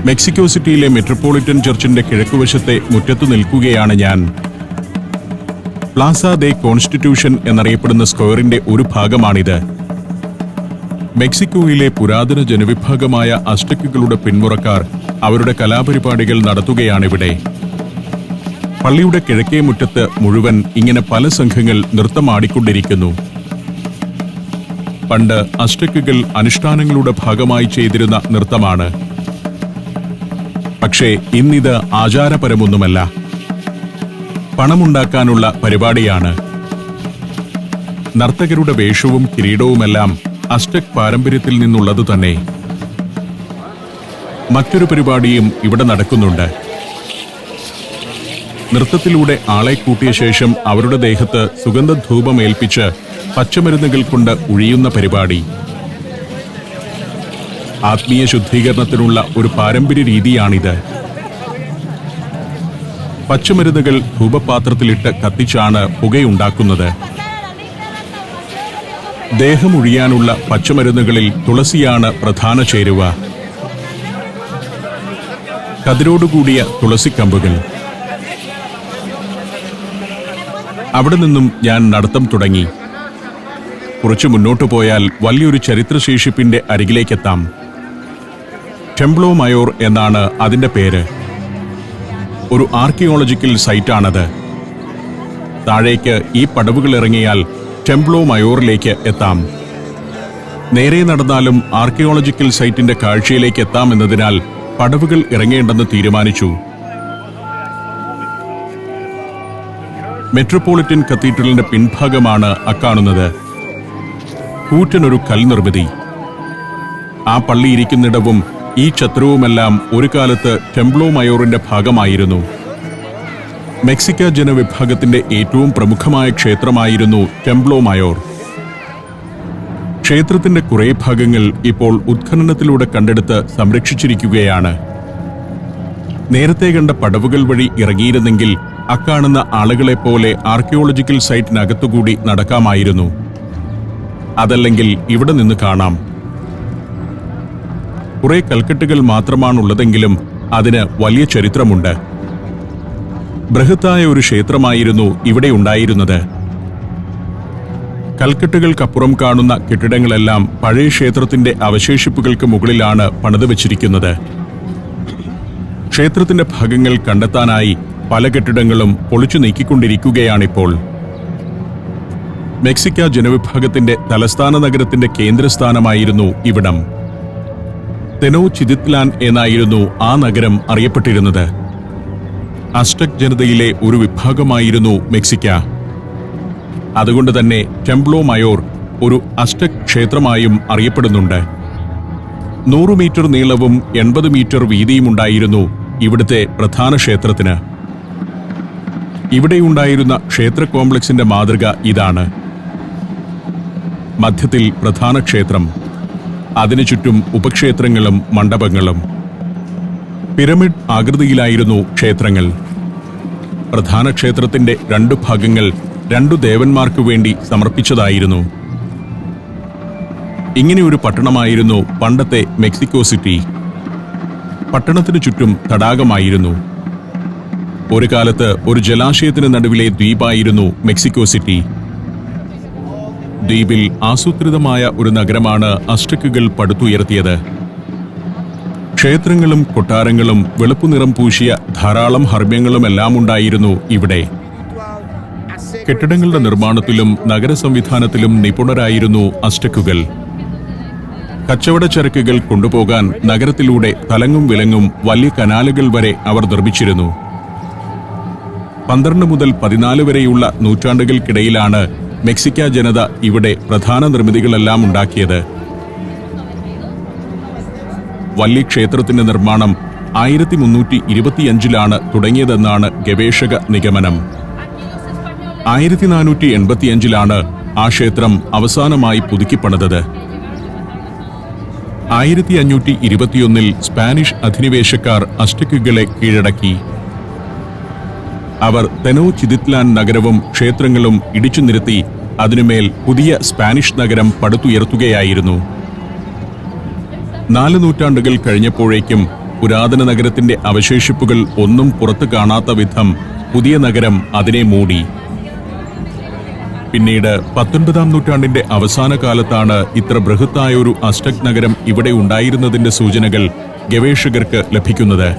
Mexico സിറ്റിയിലെ metropolitan ചർച്ചിന്റെ കിഴക്കുവശത്തെ മുറ്റത്തു നിൽക്കുകയാണ് ഞാൻ. പ്ലാസ ദെ കോൺസ്റ്റിറ്റ്യൂഷൻ എന്നറിയപ്പെടുന്ന സ്ക്വയറിന്റെ ഒരു ഭാഗമാണിത്. മെക്സിക്കോയിലെ പുരാതന ജനവിഭാഗമായ അസ്ടെക്കുകളുടെ പിന്മുറക്കാർ അവരുടെ കലാപരിപാടികൾ നടത്തുകയാണിവിടെ. പള്ളിയുടെ കിഴക്കേ മുറ്റത്ത് മുഴുവൻ ഇങ്ങനെ പല സംഘങ്ങൾ നൃത്തമാടിക്കൊണ്ടിരിക്കുന്നു. പണ്ട് അസ്ടെക്കുകൾ അനുഷ്ഠാനങ്ങളുടെ ഭാഗമായി ചെയ്തിരുന്ന നൃത്തമാണ്. പക്ഷേ ഇന്നിത് ആചാരപരമൊന്നുമല്ല, പണമുണ്ടാക്കാനുള്ള പരിപാടിയാണ്. നർത്തകരുടെ വേഷവും കിരീടവുമെല്ലാം അസ്ടെക് പാരമ്പര്യത്തിൽ നിന്നുള്ളത് തന്നെ. മറ്റൊരു പരിപാടിയും ഇവിടെ നടക്കുന്നുണ്ട്. നൃത്തത്തിലൂടെ ആളെ കൂട്ടിയ ശേഷം അവരുടെ ദേഹത്ത് സുഗന്ധധൂപമേൽപ്പിച്ച് പച്ചമരുന്നുകൾ കൊണ്ട് ഉഴിയുന്ന പരിപാടി. ആത്മീയ ശുദ്ധീകരണത്തിനുള്ള ഒരു പാരമ്പര്യ രീതിയാണിത്. പച്ചമരുന്നുകൾ ധൂപപാത്രത്തിലിട്ട് കത്തിച്ചാണ് പുകയുണ്ടാക്കുന്നത്. ദേഹമൊഴിയാനുള്ള പച്ചമരുന്നുകളിൽ തുളസിയാണ് പ്രധാന ചേരുവ. കതിരോടുകൂടിയ തുളസിക്കമ്പുകൾ. അവിടെ നിന്നും ഞാൻ നടത്തം തുടങ്ങി. കുറച്ചു മുന്നോട്ടു പോയാൽ വലിയൊരു ചരിത്രശേഷിപ്പിന്റെ അരികിലേക്കെത്താം. ടെംപ്ലോ മയോർ എന്നാണ് അതിന്റെ പേര്. ഒരു ആർക്കിയോളജിക്കൽ സൈറ്റാണത്. താഴേക്ക് ഈ പടവുകൾ ഇറങ്ങിയാൽ ടെംപ്ലോ മയോറിലേക്ക് എത്താം. നേരെ നടന്നാലും ആർക്കിയോളജിക്കൽ സൈറ്റിന്റെ കാഴ്ചയിലേക്ക് എത്താമെന്നതിനാൽ പടവുകൾ ഇറങ്ങേണ്ടെന്ന് തീരുമാനിച്ചു. മെട്രോപൊളിറ്റൻ കത്തീഡ്രലിന്റെ പിൻഭാഗമാണ് അക്കാണുന്നത്. കൂറ്റനൊരു കൽനിർമ്മിതി. ആ പള്ളി ഇരിക്കുന്നിടവും ഈ ചത്രവുമെല്ലാം ഒരു കാലത്ത് ടെംപ്ലോ മയോറിന്റെ ഭാഗമായിരുന്നു. മെക്സിക്ക ജനവിഭാഗത്തിന്റെ ഏറ്റവും പ്രമുഖമായ ക്ഷേത്രമായിരുന്നു ടെംപ്ലോ മയോർ. ക്ഷേത്രത്തിന്റെ കുറേ ഭാഗങ്ങൾ ഇപ്പോൾ ഉത്ഖനനത്തിലൂടെ കണ്ടെടുത്ത് സംരക്ഷിച്ചിരിക്കുകയാണ്. നേരത്തെ കണ്ട പടവുകൾ വഴി ഇറങ്ങിയിരുന്നെങ്കിൽ അക്കാണുന്ന ആളുകളെപ്പോലെ ആർക്കിയോളജിക്കൽ സൈറ്റിനകത്തുകൂടി നടക്കാമായിരുന്നു. അതല്ലെങ്കിൽ ഇവിടെ നിന്ന് കാണാം. കുറെ കൽക്കെട്ടുകൾ മാത്രമാണുള്ളതെങ്കിലും അതിന് വലിയ ചരിത്രമുണ്ട്. ബൃഹത്തായ ഒരു ക്ഷേത്രമായിരുന്നു ഇവിടെ ഉണ്ടായിരുന്നത്. കൽക്കെട്ടുകൾക്കപ്പുറം കാണുന്ന കെട്ടിടങ്ങളെല്ലാം പഴയ ക്ഷേത്രത്തിന്റെ അവശേഷിപ്പുകൾക്ക് മുകളിലാണ് പണിത് വച്ചിരിക്കുന്നത്. ക്ഷേത്രത്തിന്റെ ഭാഗങ്ങൾ കണ്ടെത്താനായി പല കെട്ടിടങ്ങളും പൊളിച്ചു നീക്കിക്കൊണ്ടിരിക്കുകയാണിപ്പോൾ. മെക്സിക്ക ജനവിഭാഗത്തിന്റെ തലസ്ഥാന നഗരത്തിന്റെ കേന്ദ്രസ്ഥാനമായിരുന്നു ഇവിടം. തെനോച്ചിതിത്ലാൻ എന്നായിരുന്നു ആ നഗരം അറിയപ്പെട്ടിരുന്നത്. അസ്ടെക് ജനതയിലെ ഒരു വിഭാഗമായിരുന്നു മെക്സിക്ക. അതുകൊണ്ട് തന്നെ ടെംപ്ലോ മയോർ ഒരു അസ്ടെക് ക്ഷേത്രമായും അറിയപ്പെടുന്നുണ്ട്. 100 മീറ്റർ നീളവും 80 മീറ്റർ വീതിയുമുണ്ടായിരുന്നു ഇവിടുത്തെ പ്രധാന ക്ഷേത്രത്തിന്. ഇവിടെയുണ്ടായിരുന്ന ക്ഷേത്ര കോംപ്ലക്സിന്റെ മാതൃക ഇതാണ്. മധ്യത്തിൽ പ്രധാന ക്ഷേത്രം, അതിനു ചുറ്റും ഉപക്ഷേത്രങ്ങളും മണ്ഡപങ്ങളും. പിരമിഡ് ആകൃതിയിലായിരുന്നു ക്ഷേത്രങ്ങൾ. പ്രധാന ക്ഷേത്രത്തിന്റെ 2 ഭാഗങ്ങൾ 2 ദേവന്മാർക്കു വേണ്ടി സമർപ്പിച്ചതായിരുന്നു. ഇങ്ങനെ ഒരു പട്ടണമായിരുന്നു പണ്ടത്തെ മെക്സിക്കോ സിറ്റി. പട്ടണത്തിനു ചുറ്റും തടാകമായിരുന്നു. ഒരു കാലത്ത് ഒരു ജലാശയത്തിന് നടുവിലെ ദ്വീപായിരുന്നു മെക്സിക്കോ സിറ്റി. ദ്വീപിൽ ആസൂത്രിതമായ ഒരു നഗരമാണ് അസ്ടെക്കുകൾ പടുത്തുയർത്തിയത്. ക്ഷേത്രങ്ങളും കൊട്ടാരങ്ങളും വെളുപ്പുനിറം പൂശിയ ധാരാളം ഹർമ്മ്യങ്ങളുമെല്ലാം ഉണ്ടായിരുന്നു ഇവിടെ. കെട്ടിടങ്ങളുടെ നിർമ്മാണത്തിലും നഗര സംവിധാനത്തിലും നിപുണരായിരുന്നു അസ്ടെക്കുകൾ. കച്ചവടച്ചരക്കുകൾ കൊണ്ടുപോകാൻ നഗരത്തിലൂടെ തലങ്ങും വിലങ്ങും വലിയ കനാലുകൾ വരെ അവർ നിർമ്മിച്ചിരുന്നു. 12 മുതൽ 14 വരെയുള്ള നൂറ്റാണ്ടുകൾക്കിടയിലാണ് മെക്സിക്ക ജനത ഇവിടെ പ്രധാന നിർമ്മിതികളെല്ലാം ഉണ്ടാക്കിയത്. വലിയ ക്ഷേത്രത്തിന്റെ നിർമ്മാണം 1325 തുടങ്ങിയതെന്നാണ് ഗവേഷക നിഗമനം. 1485 ആ ക്ഷേത്രം അവസാനമായി പുതുക്കിപ്പണിതത്. 1521 സ്പാനിഷ് അധിനിവേശക്കാർ അസ്ടെക്കുകളെ കീഴടക്കി. അവർ തെനോച്ചിതിത്ലാൻ നഗരവും ക്ഷേത്രങ്ങളും ഇടിച്ചു നിരത്തി അതിനുമേൽ പുതിയ സ്പാനിഷ് നഗരം പടുത്തുയർത്തുകയായിരുന്നു. 4 നൂറ്റാണ്ടുകൾ കഴിഞ്ഞപ്പോഴേക്കും പുരാതന നഗരത്തിന്റെ അവശേഷിപ്പുകൾ ഒന്നും പുറത്തു കാണാത്ത വിധം പുതിയ നഗരം അതിനെ മൂടി. പിന്നീട് 19-ാം നൂറ്റാണ്ടിന്റെ അവസാന കാലത്താണ് ഇത്ര ബൃഹത്തായ ഒരു അസ്ടെക് നഗരം ഇവിടെ ഉണ്ടായിരുന്നതിന്റെ സൂചനകൾ ഗവേഷകർക്ക് ലഭിക്കുന്നത്.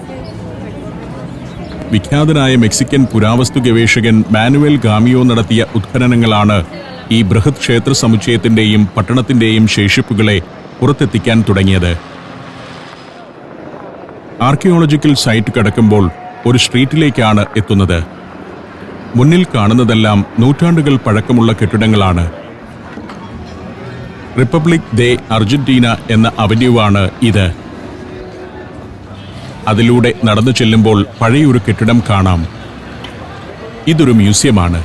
വിഖ്യാതനായ മെക്സിക്കൻ പുരാവസ്തു ഗവേഷകൻ മാനുവൽ ഗാമിയോ നടത്തിയ ഉത്ഖനനങ്ങളാണ് ഈ ബൃഹത് ക്ഷേത്ര സമുച്ചയത്തിന്റെയും പട്ടണത്തിന്റെയും ശേഷിപ്പുകളെ പുറത്തെത്തിക്കാൻ തുടങ്ങിയത്. ആർക്കിയോളജിക്കൽ സൈറ്റ് കടക്കുമ്പോൾ ഒരു സ്ട്രീറ്റിലേക്കാണ് എത്തുന്നത്. മുന്നിൽ കാണുന്നതെല്ലാം നൂറ്റാണ്ടുകൾ പഴക്കമുള്ള കെട്ടിടങ്ങളാണ്. റിപ്പബ്ലിക് ദേ അർജന്റീന എന്ന അവന്യൂവാണ് ഇത്. അതിലൂടെ നടന്നു ചെല്ലുമ്പോൾ പഴയൊരു കെട്ടിടം കാണാം. ഇതൊരു മ്യൂസിയമാണ്.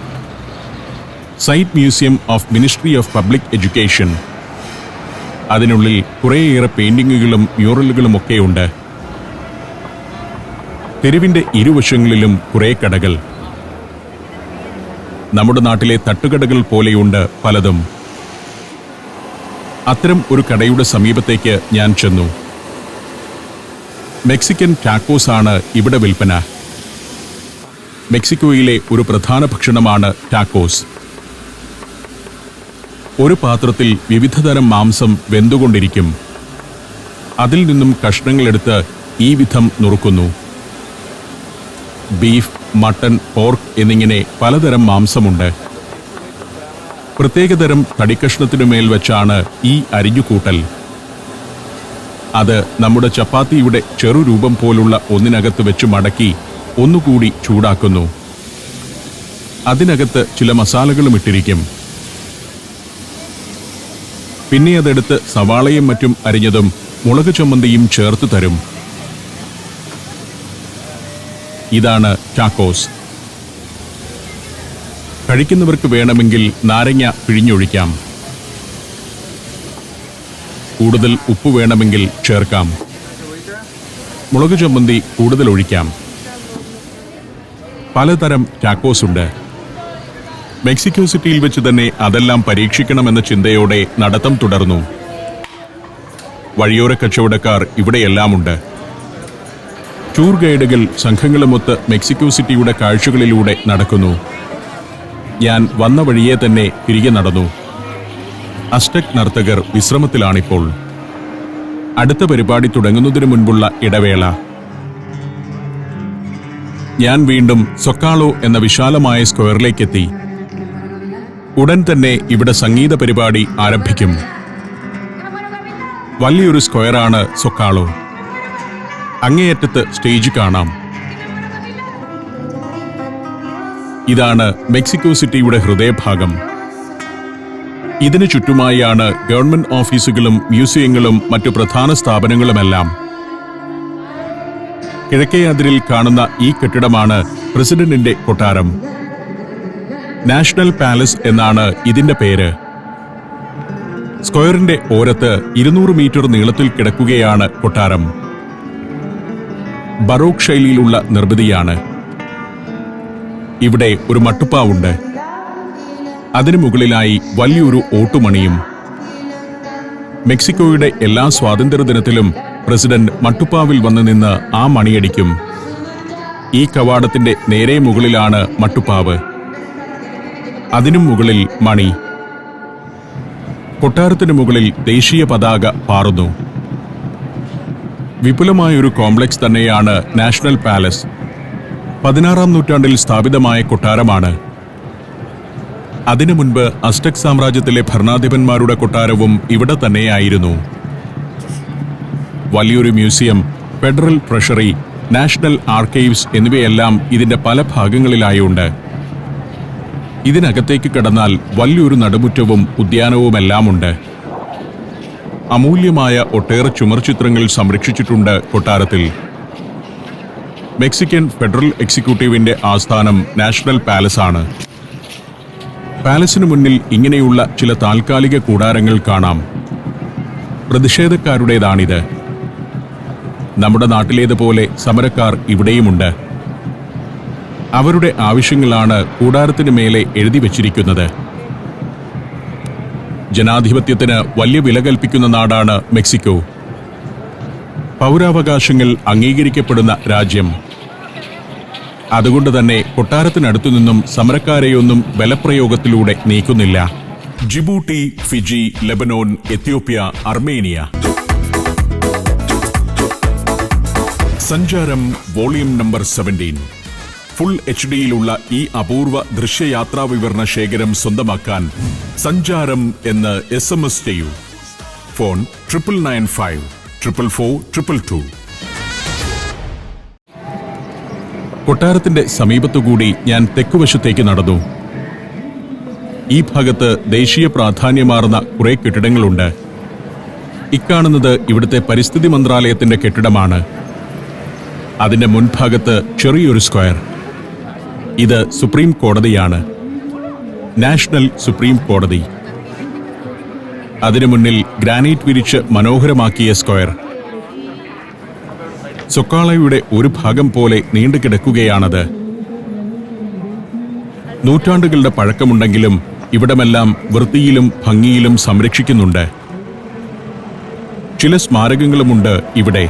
Site museum of ministry of public education. അതിനുള്ളിൽ കുറേയേറെ പെയിന്റിങ്ങുകളും മ്യൂറലുകളുമൊക്കെയുണ്ട്. തെരുവിന്റെ ഇരുവശങ്ങളിലും കുറേ കടകൾ. നമ്മുടെ നാട്ടിലെ തട്ടുകടകൾ പോലെയുണ്ട് പലതും. അത്തരം ഒരു കടയുടെ സമീപത്തേക്ക് ഞാൻ ചെന്നു. മെക്സിക്കൻ ടാക്കോസ് ആണ് ഇവിടെ വിൽപ്പന. മെക്സിക്കോയിലെ ഒരു പ്രധാന ഭക്ഷണമാണ് ടാക്കോസ്. ഒരു പാത്രത്തിൽ വിവിധതരം മാംസം വെന്തുകൊണ്ടിരിക്കും. അതിൽ നിന്നും കഷ്ണങ്ങളെടുത്ത് ഈ വിധം നുറുക്കുന്നു. ബീഫ്, മട്ടൺ, പോർക്ക് എന്നിങ്ങനെ പലതരം മാംസമുണ്ട്. പ്രത്യേകതരം തടിക്കഷ്ണത്തിനുമേൽ വെച്ചാണ് ഈ അരിഞ്ഞുകൂട്ടൽ. അത് നമ്മുടെ ചപ്പാത്തിയുടെ ചെറുരൂപം പോലുള്ള ഒന്നിനകത്ത് വെച്ച് മടക്കി ഒന്നുകൂടി ചൂടാക്കുന്നു. അതിനകത്ത് ചില മസാലകളും ഇട്ടിരിക്കും. പിന്നെ അതെടുത്ത് സവാളയും മറ്റും അരിഞ്ഞതും മുളക് ചമ്മന്തിയും ചേർത്ത് തരും. ഇതാണ് ടാക്കോസ്. കഴിക്കുന്നവർക്ക് വേണമെങ്കിൽ നാരങ്ങ പിഴിഞ്ഞൊഴിക്കാം. കൂടുതൽ ഉപ്പ് വേണമെങ്കിൽ ചേർക്കാം. മുളക് ചമ്മന്തി കൂടുതൽ ഒഴിക്കാം. പലതരം ടാക്കോസ് ഉണ്ട്. മെക്സിക്കോ സിറ്റിയിൽ വെച്ച് തന്നെ അതെല്ലാം പരീക്ഷിക്കണമെന്ന ചിന്തയോടെ നടത്തം തുടർന്നു. വഴിയോര കച്ചവടക്കാർ ഇവിടെയെല്ലാമുണ്ട്. ടൂർ ഗൈഡുകൾ സംഘങ്ങളുമൊത്ത് മെക്സിക്കോ സിറ്റിയുടെ കാഴ്ചകളിലൂടെ നടക്കുന്നു. ഞാൻ വന്ന വഴിയെ തന്നെ തിരികെ നടന്നു. അസ്ടെക് നർത്തകർ വിശ്രമത്തിലാണിപ്പോൾ. അടുത്ത പരിപാടി തുടങ്ങുന്നതിനു മുൻപുള്ള ഇടവേള. ഞാൻ വീണ്ടും സൊക്കാളോ എന്ന വിശാലമായ സ്ക്വയറിലേക്കെത്തി. ഉടൻ തന്നെ ഇവിടെ സംഗീത പരിപാടി ആരംഭിക്കും. വലിയൊരു സ്ക്വയറാണ് സൊക്കാളോ. അങ്ങേയറ്റത്ത് സ്റ്റേജ് കാണാം. ഇതാണ് മെക്സിക്കോ സിറ്റിയുടെ ഹൃദയഭാഗം. ഇതിനു ചുറ്റുമായാണ് ഗവൺമെന്റ് ഓഫീസുകളും മ്യൂസിയങ്ങളും മറ്റു പ്രധാന സ്ഥാപനങ്ങളുമെല്ലാം. കിഴക്കേ അതിരിൽ കാണുന്ന ഈ കെട്ടിടമാണ് പ്രസിഡന്റിന്റെ കൊട്ടാരം. നാഷണൽ പാലസ് എന്നാണ് ഇതിന്റെ പേര്. സ്ക്വയറിന്റെ ഓരത്ത് 200 മീറ്റർ നീളത്തിൽ കിടക്കുകയാണ് കൊട്ടാരം. ബറോക്ക് ശൈലിയിലുള്ള നിർമ്മിതിയാണ്. ഇവിടെ ഒരു മട്ടുപ്പാവുണ്ട്. അതിനു മുകളിലായി വലിയൊരു ഓട്ടുമണിയും. മെക്സിക്കോയുടെ എല്ലാ സ്വാതന്ത്ര്യദിനത്തിലും പ്രസിഡന്റ് മട്ടുപ്പാവിൽ വന്നു നിന്ന് ആ മണിയടിക്കും. ഈ കവാടത്തിന്റെ നേരെ മുകളിലാണ് മട്ടുപ്പാവ്. അതിനും മുകളിൽ മണി. കൊട്ടാരത്തിനു മുകളിൽ ദേശീയ പതാക പാറുന്നു. വിപുലമായൊരു കോംപ്ലക്സ് തന്നെയാണ് നാഷണൽ പാലസ്. 16-ാം നൂറ്റാണ്ടിൽ സ്ഥാപിതമായ കൊട്ടാരമാണ്. അതിനു മുൻപ് അസ്ടെക് സാമ്രാജ്യത്തിലെ ഭരണാധിപന്മാരുടെ കൊട്ടാരവും ഇവിടെ തന്നെയായിരുന്നു. വലിയൊരു museum, federal treasury, national archives എന്നിവയെല്ലാം ഇതിന്റെ പല ഭാഗങ്ങളിലായുണ്ട്. ഇതിനകത്തേക്ക് കടന്നാൽ വലിയൊരു നടുമുറ്റവും ഉദ്യാനവുമെല്ലാമുണ്ട്. അമൂല്യമായ ഒട്ടേറെ ചുമർചിത്രങ്ങൾ സംരക്ഷിച്ചിട്ടുണ്ട് കൊട്ടാരത്തിൽ. മെക്സിക്കൻ ഫെഡറൽ എക്സിക്യൂട്ടീവിന്റെ ആസ്ഥാനം നാഷണൽ പാലസ് ആണ്. പാലസിനു മുന്നിൽ ഇങ്ങനെയുള്ള ചില താൽക്കാലിക കൂടാരങ്ങൾ കാണാം. പ്രതിഷേധക്കാരുടേതാണിത്. നമ്മുടെ നാട്ടിലേതുപോലെ സമരക്കാർ ഇവിടെയുമുണ്ട്. അവരുടെ ആവശ്യങ്ങളാണ് കൂടാരത്തിന് മേലെ എഴുതി വച്ചിരിക്കുന്നത്. ജനാധിപത്യത്തിന് വലിയ വില കൽപ്പിക്കുന്ന നാടാണ് മെക്സിക്കോ. പൗരാവകാശങ്ങൾ അംഗീകരിക്കപ്പെടുന്ന രാജ്യം. അതുകൊണ്ട് തന്നെ കൊട്ടാരത്തിനടുത്തു നിന്നും സമരക്കാരെയൊന്നും ബലപ്രയോഗത്തിലൂടെ നീക്കുന്നില്ല. Djibouti, Fiji, Lebanon, Ethiopia, Armenia. സഞ്ചാരം വോളിയം നമ്പർ 17. ഫുൾ HD-യിലുള്ള ഈ അപൂർവ ദൃശ്യയാത്രാ വിവരണ ശേഖരം സ്വന്തമാക്കാൻ സഞ്ചാരം എന്ന് SMS ചെയ്യൂ. ഫോൺ 9995 444 222. കൊട്ടാരത്തിന്റെ സമീപത്തുകൂടി ഞാൻ തെക്കുവശത്തേക്ക് നടന്നു. ഈ ഭാഗത്ത് ദേശീയ പ്രാധാന്യമാർന്ന കുറെ കെട്ടിടങ്ങളുണ്ട്. ഇക്കാണുന്നത് ഇവിടുത്തെ പരിസ്ഥിതി മന്ത്രാലയത്തിന്റെ കെട്ടിടമാണ്. അതിന്റെ മുൻഭാഗത്ത് ചെറിയൊരു സ്ക്വയർ. ഇത് സുപ്രീം കോടതിയാണ്, നാഷണൽ സുപ്രീം കോടതി. അതിനു മുന്നിൽ ഗ്രാനൈറ്റ് വിരിച്ച് മനോഹരമാക്കിയ സ്ക്വയർ. സൊക്കാളയുടെ ഒരു ഭാഗം പോലെ നീണ്ടുകിടക്കുകയാണത്. നൂറ്റാണ്ടുകളുടെ പഴക്കമുണ്ടെങ്കിലും ഇവിടമെല്ലാം വൃത്തിയിലും ഭംഗിയിലും സംരക്ഷിക്കുന്നുണ്ട്. ചില സ്മാരകങ്ങളുമുണ്ട് ഇവിടെ.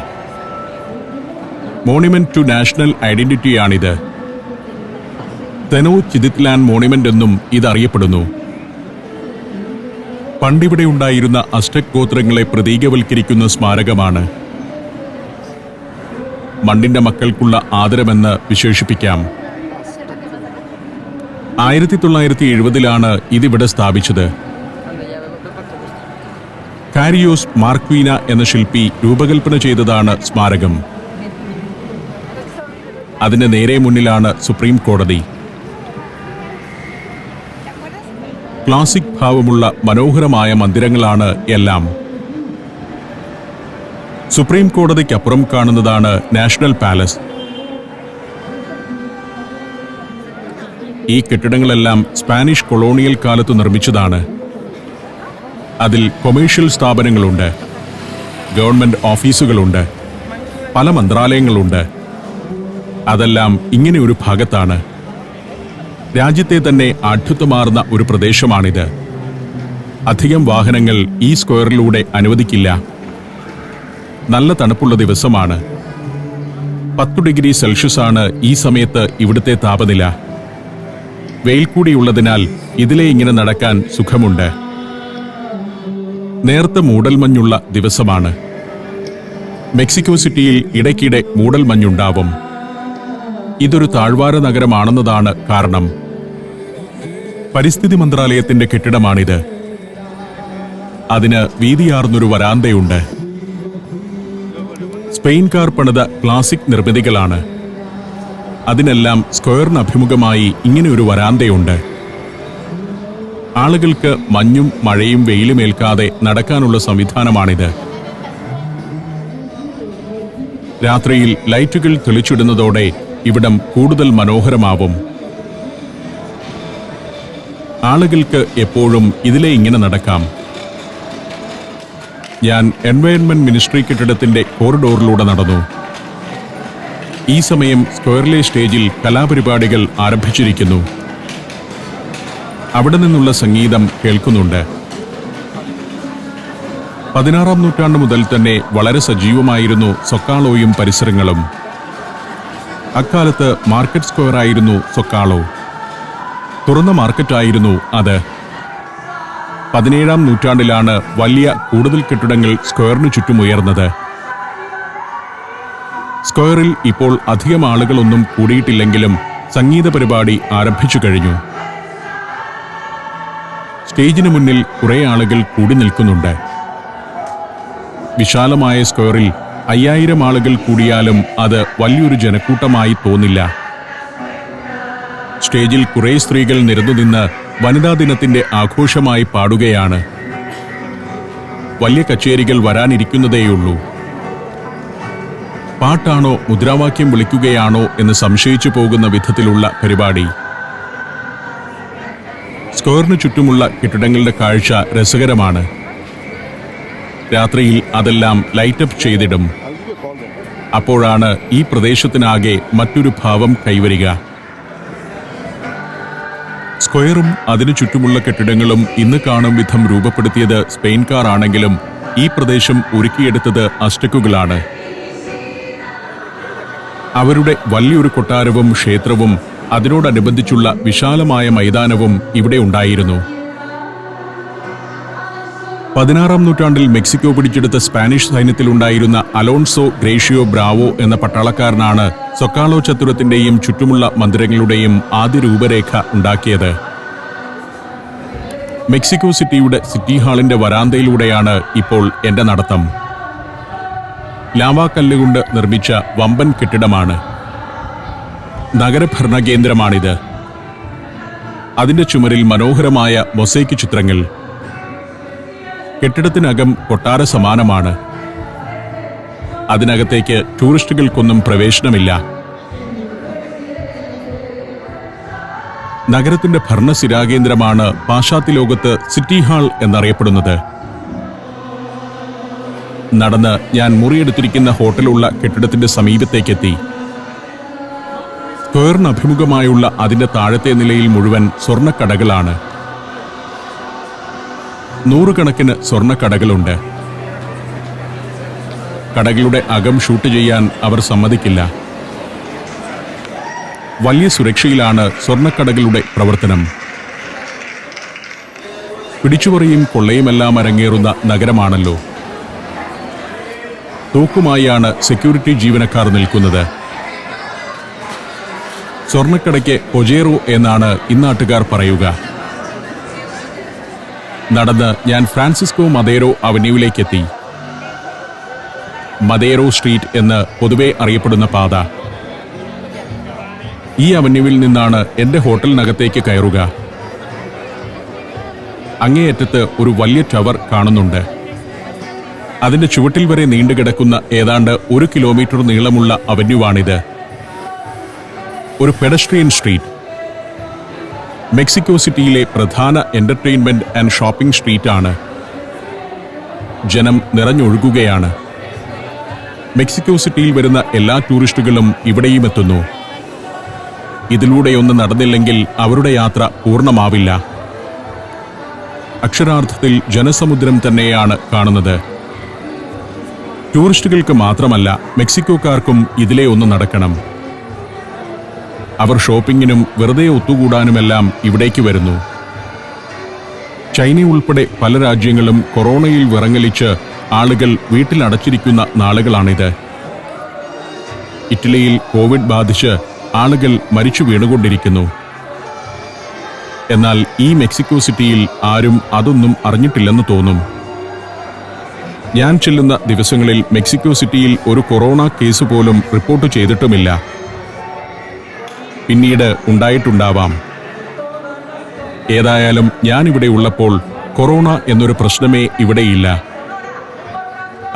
മോണിമെന്റ് ടു നാഷണൽ ഐഡന്റിറ്റിയാണിത്. തെനോ ചിതിത്ലാൻ മോണിമെന്റ് എന്നും ഇതറിയപ്പെടുന്നു. പണ്ടിവിടെ ഉണ്ടായിരുന്ന അസ്റ്റക് ഗോത്രങ്ങളെ പ്രതീകവൽക്കരിക്കുന്ന സ്മാരകമാണ്. മണ്ണിന്റെ മക്കൾക്കുള്ള ആദരമെന്ന് വിശേഷിപ്പിക്കാം. 1970-ലാണ് ഇതിവിടെ സ്ഥാപിച്ചത്. കാരിയോസ് മാർക്വീന എന്ന ശില്പി രൂപകൽപ്പന ചെയ്തതാണ് സ്മാരകം. അതിന് നേരെ മുന്നിലാണ് സുപ്രീം കോടതി. ക്ലാസിക് ഭാവമുള്ള മനോഹരമായ മന്ദിരങ്ങളാണ് എല്ലാം. സുപ്രീം കോടതിക്കപ്പുറം കാണുന്നതാണ് നാഷണൽ പാലസ്. ഈ കെട്ടിടങ്ങളെല്ലാം സ്പാനിഷ് കൊളോണിയൽ കാലത്ത് നിർമ്മിച്ചതാണ്. അതിൽ കൊമേഴ്ഷ്യൽ സ്ഥാപനങ്ങളുണ്ട്, ഗവൺമെന്റ് ഓഫീസുകളുണ്ട്, പല മന്ത്രാലയങ്ങളുണ്ട്. അതെല്ലാം ഇങ്ങനെ ഒരു ഭാഗത്താണ്. രാജ്യത്തെ തന്നെ ആഢ്യത്വമാർന്ന ഒരു പ്രദേശമാണിത്. അധികം വാഹനങ്ങൾ ഈ സ്ക്വയറിലൂടെ അനുവദിക്കില്ല. നല്ല തണുപ്പുള്ള ദിവസമാണ്. 10 ഡിഗ്രി സെൽഷ്യസാണ് ഈ സമയത്ത് ഇവിടുത്തെ താപനില. വെയിൽ കൂടിയുള്ളതിനാൽ ഇതിലെ ഇങ്ങനെ നടക്കാൻ സുഖമുണ്ട്. നേർത്ത മൂടൽമഞ്ഞുള്ള ദിവസമാണ്. മെക്സിക്കോ സിറ്റിയിൽ ഇടയ്ക്കിടെ മൂടൽമഞ്ഞുണ്ടാവും. ഇതൊരു താഴ്വാര നഗരമാണെന്നതാണ് കാരണം. പരിസ്ഥിതി മന്ത്രാലയത്തിന്റെ കെട്ടിടമാണിത്. അതിന് വീതിയാർന്നൊരു വരാന്തയുണ്ട്. സ്പെയിൻകാർ പണിത ക്ലാസിക് നിർമ്മിതികളാണ്. അതിനെല്ലാം സ്ക്വയറിന് അഭിമുഖമായി ഇങ്ങനെ ഒരു വരാന്തയുണ്ട്. ആളുകൾക്ക് മഞ്ഞും മഴയും വെയിലുമേൽക്കാതെ നടക്കാനുള്ള സംവിധാനമാണിത്. രാത്രിയിൽ ലൈറ്റുകൾ തെളിച്ചിടുന്നതോടെ ഇവിടം കൂടുതൽ മനോഹരമാവും. ആളുകൾക്ക് എപ്പോഴും ഇതിലെ ഇങ്ങനെ നടക്കാം. ഞാൻ എൻവയൺമെന്റ് മിനിസ്ട്രി കെട്ടിടത്തിന്റെ കോറിഡോറിലൂടെ നടന്നു. ഈ സമയം സ്ക്വയറിലെ സ്റ്റേജിൽ കലാപരിപാടികൾ ആരംഭിച്ചിരിക്കുന്നു. അവിടെ നിന്നുള്ള സംഗീതം കേൾക്കുന്നുണ്ട്. 16-ാം നൂറ്റാണ്ട് മുതൽ തന്നെ വളരെ സജീവമായിരുന്നു സൊക്കാളോയും പരിസരങ്ങളും. അക്കാലത്ത് മാർക്കറ്റ് സ്ക്വയർ ആയിരുന്നു സൊക്കാളോ. തുറന്ന മാർക്കറ്റായിരുന്നു അത്. 17-ാം നൂറ്റാണ്ടിലാണ് വലിയ കൂടുതൽ കെട്ടിടങ്ങൾ സ്ക്വയറിന് ചുറ്റും ഉയർന്നത്. സ്ക്വയറിൽ ഇപ്പോൾ അധികം ആളുകളൊന്നും കൂടിയിട്ടില്ലെങ്കിലും സംഗീത പരിപാടി ആരംഭിച്ചു കഴിഞ്ഞു. സ്റ്റേജിന് മുന്നിൽ കുറെ ആളുകൾ കൂടി നിൽക്കുന്നുണ്ട്. വിശാലമായ സ്ക്വയറിൽ 5000 ആളുകൾ കൂടിയാലും അത് വലിയൊരു ജനക്കൂട്ടമായി തോന്നില്ല. സ്റ്റേജിൽ കുറെ സ്ത്രീകൾ നിരന്നുനിന്ന് വനിതാ ദിനത്തിന്റെ ആഘോഷമായി പാടുകയാണ്. വലിയ കച്ചേരികൾ വരാനിരിക്കുന്നതേയുള്ളൂ. പാട്ടാണോ മുദ്രാവാക്യം വിളിക്കുകയാണോ എന്ന് സംശയിച്ചു പോകുന്ന വിധത്തിലുള്ള പരിപാടി. സ്ക്വയറിന് ചുറ്റുമുള്ള കെട്ടിടങ്ങളുടെ കാഴ്ച രസകരമാണ്. രാത്രിയിൽ അതെല്ലാം ലൈറ്റപ്പ് ചെയ്തിടും. അപ്പോഴാണ് ഈ പ്രദേശത്തിനാകെ മറ്റൊരു ഭാവം കൈവരിക. സ്ക്വയറും അതിനു ചുറ്റുമുള്ള കെട്ടിടങ്ങളും ഇന്ന് കാണും വിധം രൂപപ്പെടുത്തിയത് സ്പെയിൻകാർ ആണെങ്കിലും ഈ പ്രദേശം ഒരുക്കിയെടുത്തത് അസ്റ്റക്കുകളാണ്. അവരുടെ വലിയൊരു കൊട്ടാരവും ക്ഷേത്രവും അതിനോടനുബന്ധിച്ചുള്ള വിശാലമായ മൈതാനവും ഇവിടെ ഉണ്ടായിരുന്നു. 16-ാം നൂറ്റാണ്ടിൽ മെക്സിക്കോ പിടിച്ചെടുത്ത സ്പാനിഷ് സൈന്യത്തിലുണ്ടായിരുന്ന അലോൺസോ ഗ്രേഷ്യോ ബ്രാവോ എന്ന പട്ടാളക്കാരനാണ് സൊക്കാളോ ചത്തുരത്തിന്റെയും ചുറ്റുമുള്ള മന്ദിരങ്ങളുടെയും ആദ്യ രൂപരേഖ ഉണ്ടാക്കിയത്. മെക്സിക്കോ സിറ്റിയുടെ സിറ്റി ഹാളിന്റെ വരാന്തയിലൂടെയാണ് ഇപ്പോൾ എന്റെ നടത്തം. ലാവാക്കല്ലുകൊണ്ട് നിർമ്മിച്ച വമ്പൻ കെട്ടിടമാണ്. നഗരഭരണ കേന്ദ്രമാണിത്. അതിന്റെ ചുമരിൽ മനോഹരമായ മൊസൈക്ക് ചിത്രങ്ങൾ. കെട്ടിടത്തിനകം കൊട്ടാര സമാനമാണ്. അതിനകത്തേക്ക് ടൂറിസ്റ്റുകൾക്കൊന്നും പ്രവേശനമില്ല. നഗരത്തിന്റെ ഭരണസിരാകേന്ദ്രമാണ് പാശ്ചാത്യ ലോകത്ത് സിറ്റി ഹാൾ എന്നറിയപ്പെടുന്നത്. നടന്ന് ഞാൻ മുറിയെടുത്തിരിക്കുന്ന ഹോട്ടലുള്ള കെട്ടിടത്തിന്റെ സമീപത്തേക്കെത്തി. സ്ക്വയറിന് അഭിമുഖമായുള്ള അതിന്റെ താഴത്തെ നിലയിൽ മുഴുവൻ സ്വർണ്ണക്കടകളാണ്. നൂറുകണക്കിന് സ്വർണ്ണക്കടകളുണ്ട്. കടകളുടെ അകം ഷൂട്ട് ചെയ്യാൻ അവർ സമ്മതിക്കില്ല. വലിയ സുരക്ഷയിലാണ് സ്വർണ്ണക്കടകളുടെ പ്രവർത്തനം. പിടിച്ചുപറിയും കൊള്ളയുമെല്ലാം അരങ്ങേറുന്ന നഗരമാണല്ലോ. തോക്കുമായാണ് സെക്യൂരിറ്റി ജീവനക്കാർ നിൽക്കുന്നത്. സ്വർണ്ണക്കടയ്ക്ക് കൊജേറോ എന്നാണ് ഇന്നാട്ടുകാർ പറയുക. നടന്ന് ഞാൻ ഫ്രാൻസിസ്കോ മദേരോ അവന്യൂവിലേക്കെത്തി. മദേരോ സ്ട്രീറ്റ് എന്ന് പൊതുവെ അറിയപ്പെടുന്ന പാത. ഈ അവന്യൂവിൽ നിന്നാണ് എന്റെ ഹോട്ടലിനകത്തേക്ക് കയറുക. അങ്ങേയറ്റത്ത് ഒരു വലിയ ടവർ കാണുന്നുണ്ട്. അതിന്റെ ചുവട്ടിൽ വരെ നീണ്ടുകിടക്കുന്ന ഏതാണ്ട് 1 കിലോമീറ്റർ നീളമുള്ള അവന്യൂവാണിത്. ഒരു പെഡസ്ട്രിയൻ സ്ട്രീറ്റ്. മെക്സിക്കോ സിറ്റിയിലെ പ്രധാന എന്റർടൈൻമെന്റ് ആൻഡ് ഷോപ്പിംഗ് സ്ട്രീറ്റാണ്. ജനം നിറഞ്ഞൊഴുകുകയാണ്. മെക്സിക്കോ സിറ്റിയിൽ വരുന്ന എല്ലാ ടൂറിസ്റ്റുകളും ഇവിടെയും എത്തുന്നു. ഇതിലൂടെയൊന്ന് നടന്നില്ലെങ്കിൽ അവരുടെ യാത്ര പൂർണ്ണമാവില്ല. അക്ഷരാർത്ഥത്തിൽ ജനസമുദ്രം തന്നെയാണ് കാണുന്നത്. ടൂറിസ്റ്റുകൾക്ക് മാത്രമല്ല, മെക്സിക്കോക്കാർക്കും ഇതിലെ ഒന്ന് നടക്കണം. അവർ ഷോപ്പിങ്ങിനും വെറുതെ ഒത്തുകൂടാനുമെല്ലാം ഇവിടേക്ക് വരുന്നു. ചൈന ഉൾപ്പെടെ പല രാജ്യങ്ങളും കൊറോണയിൽ വിറങ്ങലിച്ച് ആളുകൾ വീട്ടിലടച്ചിരിക്കുന്ന നാളുകളാണിത്. ഇറ്റലിയിൽ കോവിഡ് ബാധിച്ച് ആളുകൾ മരിച്ചു വീണുകൊണ്ടിരിക്കുന്നു. എന്നാൽ ഈ മെക്സിക്കോ സിറ്റിയിൽ ആരും അതൊന്നും അറിഞ്ഞിട്ടില്ലെന്ന് തോന്നും. ഞാൻ ചെല്ലുന്ന ദിവസങ്ങളിൽ മെക്സിക്കോ സിറ്റിയിൽ ഒരു കൊറോണ കേസ് പോലും റിപ്പോർട്ട് ചെയ്തിട്ടുമില്ല. പിന്നീട് ഉണ്ടായിട്ടുണ്ടാവാം. ഏതായാലും ഞാനിവിടെ ഉള്ളപ്പോൾ കൊറോണ എന്നൊരു പ്രശ്നമേ ഇവിടെയില്ല.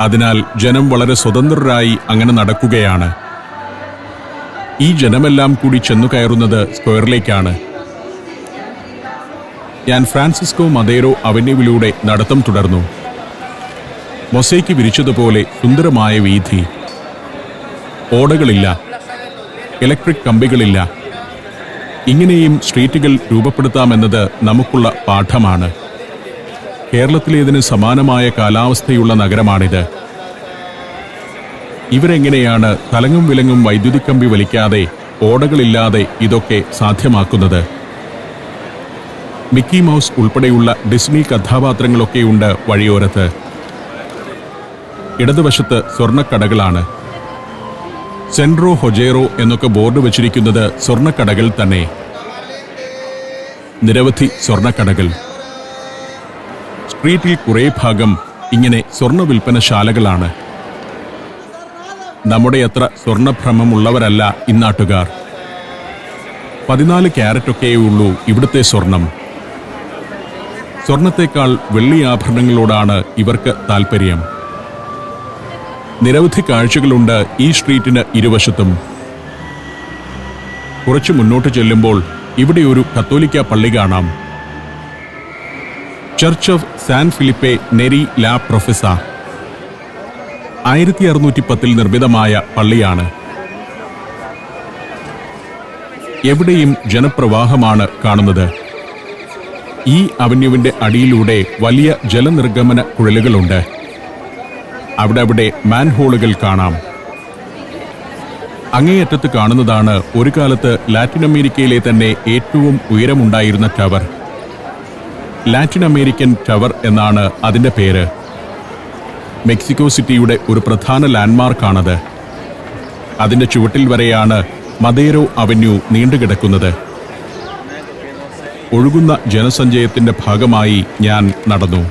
അതിനാൽ ജനം വളരെ സ്വതന്ത്രരായി അങ്ങനെ നടക്കുകയാണ്. ഈ ജനമെല്ലാം കൂടി ചെന്നു കയറുന്നത് സ്ക്വയറിലേക്കാണ്. ഞാൻ ഫ്രാൻസിസ്കോ മദേരോ അവന്യൂവിലൂടെ നടത്തം തുടർന്നു. മൊസൈക്ക് വിരിച്ചതുപോലെ സുന്ദരമായ വീഥി. ഓടകളില്ല, ഇലക്ട്രിക് കമ്പികളില്ല. ഇങ്ങനെയും സ്ട്രീറ്റുകൾ രൂപപ്പെടുത്താമെന്നത് നമുക്കുള്ള പാഠമാണ്. കേരളത്തിലേതിന് സമാനമായ കാലാവസ്ഥയുള്ള നഗരമാണിത്. ഇവരെങ്ങനെയാണ് തലങ്ങും വിലങ്ങും വൈദ്യുതി കമ്പി വലിക്കാതെ, ഓടകളില്ലാതെ ഇതൊക്കെ സാധ്യമാക്കുന്നത്? മിക്കി മൗസ് ഉൾപ്പെടെയുള്ള ഡിസ്നി കഥാപാത്രങ്ങളൊക്കെയുണ്ട് വഴിയോരത്ത്. ഇടതുവശത്ത് സ്വർണ്ണക്കടകളാണ്. സെൻട്രോ ഹൊജേറോ എന്നൊക്കെ ബോർഡ് വച്ചിരിക്കുന്നത് സ്വർണ്ണക്കടകൾ തന്നെ. നിരവധി സ്വർണ്ണക്കടകൾ. സ്ട്രീറ്റിൽ കുറേ ഭാഗം ഇങ്ങനെ സ്വർണ്ണ വിൽപ്പനശാലകളാണ്. നമ്മുടെ അത്ര സ്വർണ്ണഭ്രമമുള്ളവരല്ല ഇന്നാട്ടുകാർ. 14 ക്യാരറ്റൊക്കെയേ ഉള്ളൂ ഇവിടുത്തെ സ്വർണം. സ്വർണത്തേക്കാൾ വെള്ളി ആഭരണങ്ങളോടാണ് ഇവർക്ക് താൽപ്പര്യം. നിരവധി കാഴ്ചകളുണ്ട് ഈ സ്ട്രീറ്റിന് ഇരുവശത്തും. കുറച്ചു മുന്നോട്ട് ചെല്ലുമ്പോൾ ഇവിടെ ഒരു കത്തോലിക്ക പള്ളി കാണാം. Church of San Felipe Neri La Profesa. 1610 നിർമ്മിതമായ പള്ളിയാണ്. എവിടെയും ജനപ്രവാഹമാണ് കാണുന്നത്. ഈ അവന്യൂവിന്റെ അടിയിലൂടെ വലിയ ജലനിർഗമന കുഴലുകളുണ്ട്. അവിടെ മാൻഹോളുകൾ കാണാം. അങ്ങേയറ്റത്ത് കാണുന്നതാണ് ഒരു കാലത്ത് ലാറ്റിൻ അമേരിക്കയിലെ തന്നെ ഏറ്റവും ഉയരമുണ്ടായിരുന്ന ടവർ. ലാറ്റിൻ അമേരിക്കൻ ടവർ എന്നാണ് അതിൻ്റെ പേര്. മെക്സിക്കോ സിറ്റിയുടെ ഒരു പ്രധാന ലാൻഡ്മാർക്കാണത്. അതിൻ്റെ ചുവട്ടിൽ വരെയാണ് മദേരോ അവന്യൂ നീണ്ടുകിടക്കുന്നത്. ഒഴുകുന്ന ജനസഞ്ചയത്തിൻ്റെ ഭാഗമായി ഞാൻ നടന്നു.